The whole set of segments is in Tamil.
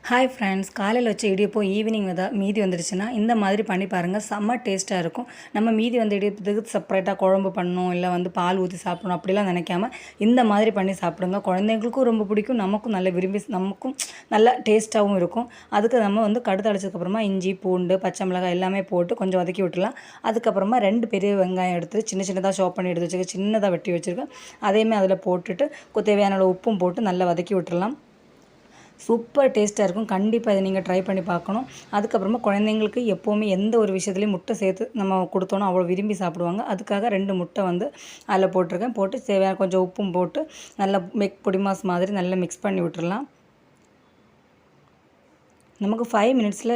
ஹாய் ஃப்ரெண்ட்ஸ், காலையில் வச்ச இடியப்பம் ஈவினிங் மீதி வந்துடுச்சுன்னா இந்த மாதிரி பண்ணி பாருங்கள். செம்ம டேஸ்ட்டாக இருக்கும். நம்ம மீதி வந்து இடியப்பத்துக்கு செப்பரேட்டாக குழம்பு பண்ணணும், இல்லை வந்து பால் ஊற்றி சாப்பிடணும் அப்படிலாம் நினைக்காம இந்த மாதிரி பண்ணி சாப்பிடுங்க. குழந்தைங்களுக்கும் ரொம்ப பிடிக்கும், நமக்கும் நல்ல விரும்பி நமக்கும் நல்ல டேஸ்ட்டாகவும் இருக்கும். அதுக்கு நம்ம வந்து கடுகு தாளிச்சதுக்கப்புறமா இஞ்சி, பூண்டு, பச்சை மிளகாய் எல்லாமே போட்டு கொஞ்சம் வதக்கி விட்டுலாம். அதுக்கப்புறமா 2 பெரிய வெங்காயம் எடுத்து சின்ன சின்னதாக ஷாப் பண்ணி எடுத்து வச்சுருக்கேன், சின்னதாக வெட்டி வச்சுருக்கேன். அதையுமே அதில் போட்டுட்டு தேவையான அளவு உப்பும் போட்டு நல்லா வதக்கி விட்டுடலாம். சூப்பர் டேஸ்ட்டாக இருக்கும். கண்டிப்பாக இதை நீங்கள் ட்ரை பண்ணி பார்க்கணும். அதுக்கப்புறமா குழந்தைங்களுக்கு எப்போவுமே எந்த ஒரு விஷயத்துலையும் முட்டை சேர்த்து நம்ம கொடுத்தோன்னா அவ்வளோ விரும்பி சாப்பிடுவாங்க. அதுக்காக 2 முட்டை வந்து அதில் போட்டிருக்கேன். போட்டு தேவையான கொஞ்சம் உப்பும் போட்டு நல்லா பொடி மாஸ் மாதிரி நல்லா மிக்ஸ் பண்ணி விட்டுறலாம். நமக்கு 5 மினிட்ஸில்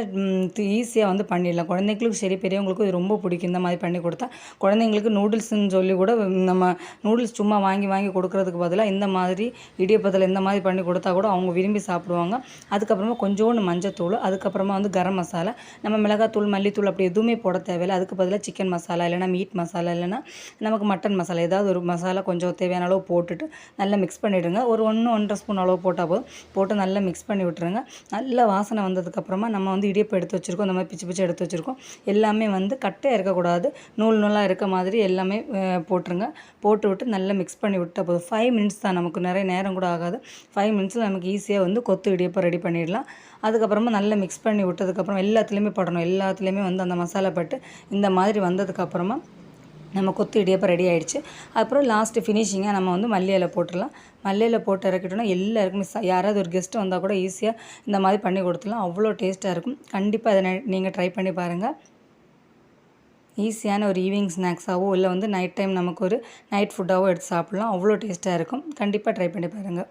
ஈஸியாக வந்து பண்ணிடலாம். குழந்தைங்களுக்கும் சரி, பெரியவங்களுக்கும் இது ரொம்ப பிடிக்கும். இந்த மாதிரி பண்ணி கொடுத்தா குழந்தைங்களுக்கு நூடுல்ஸ்ன்னு சொல்லி கூட நம்ம நூடுல்ஸ் சும்மா வாங்கி வாங்கி கொடுக்குறதுக்கு பதிலாக இந்த மாதிரி இடியப்பத்தில் இந்த மாதிரி பண்ணி கொடுத்தா கூட அவங்க விரும்பி சாப்பிடுவாங்க. அதுக்கப்புறமா கொஞ்சோண்டு மஞ்சத்தூள், அதுக்கப்புறமா வந்து கரம் மசாலா, நம்ம மிளகாத்தூள், மல்லித்தூள் அப்படி எதுவுமே போட தேவையில்லை. அதுக்கு பதிலாக சிக்கன் மசாலா, இல்லைனா மீட் மசாலா, இல்லைனா நமக்கு மட்டன் மசாலா, ஏதாவது ஒரு மசாலா கொஞ்சம் தேவையான அளவு போட்டுட்டு நல்லா மிக்ஸ் பண்ணிவிடுங்க. ஒரு 1-1.5 ஸ்பூன் அளவு போட்டால் போதும். போட்டு நல்லா மிக்ஸ் பண்ணி விட்டுருங்க. நல்ல வாசனை வந்ததுக்கப்புறமா நம்ம வந்து இடியப்பம் எடுத்து வச்சுருக்கோம், இந்த மாதிரி பிச்சு பிச்சு எடுத்து வச்சுருக்கோம். எல்லாமே வந்து கட்டையாக இருக்கக்கூடாது, நூல் நூலாக இருக்க மாதிரி எல்லாமே போட்டுருங்க. போட்டு விட்டு நல்லா மிக்ஸ் பண்ணி விட்டால் போதும். 5 மினிட்ஸ் தான், நமக்கு நிறைய நேரம் கூட ஆகாது. 5 மினிட்ஸில் நமக்கு ஈஸியாக வந்து கொத்து இடியப்பம் ரெடி பண்ணிடலாம். அதுக்கப்புறமா நல்லா மிக்ஸ் பண்ணி விட்டதுக்கப்புறம் எல்லாத்துலேயுமே படணும், எல்லாத்துலேயுமே வந்து அந்த மசாலா பட்டு இந்த மாதிரி வந்ததுக்கப்புறமா நம்ம கொத்து இடியப்பம் ரெடி ஆகிடுச்சு. அப்புறம் லாஸ்ட்டு ஃபினிஷிங்காக நம்ம வந்து மல்லி இலை போட்டுடலாம். மல்லி இலை போட்டு இறக்கிட்டோன்னா எல்லாருக்குமே யாராவது ஒரு கெஸ்ட்டு வந்தால் கூட ஈஸியாக இந்த மாதிரி பண்ணி கொடுத்துடலாம். அவ்வளோ டேஸ்ட்டாக இருக்கும். கண்டிப்பாக அதை நீங்கள் ட்ரை பண்ணி பாருங்கள். ஈஸியான ஒரு ஈவினிங் ஸ்நாக்ஸாகவோ இல்லை வந்து நைட் டைம் நமக்கு ஒரு நைட் ஃபுட்டாகவோ எடுத்து சாப்பிட்லாம். அவ்வளோ டேஸ்ட்டாக இருக்கும். கண்டிப்பாக ட்ரை பண்ணி பாருங்கள்.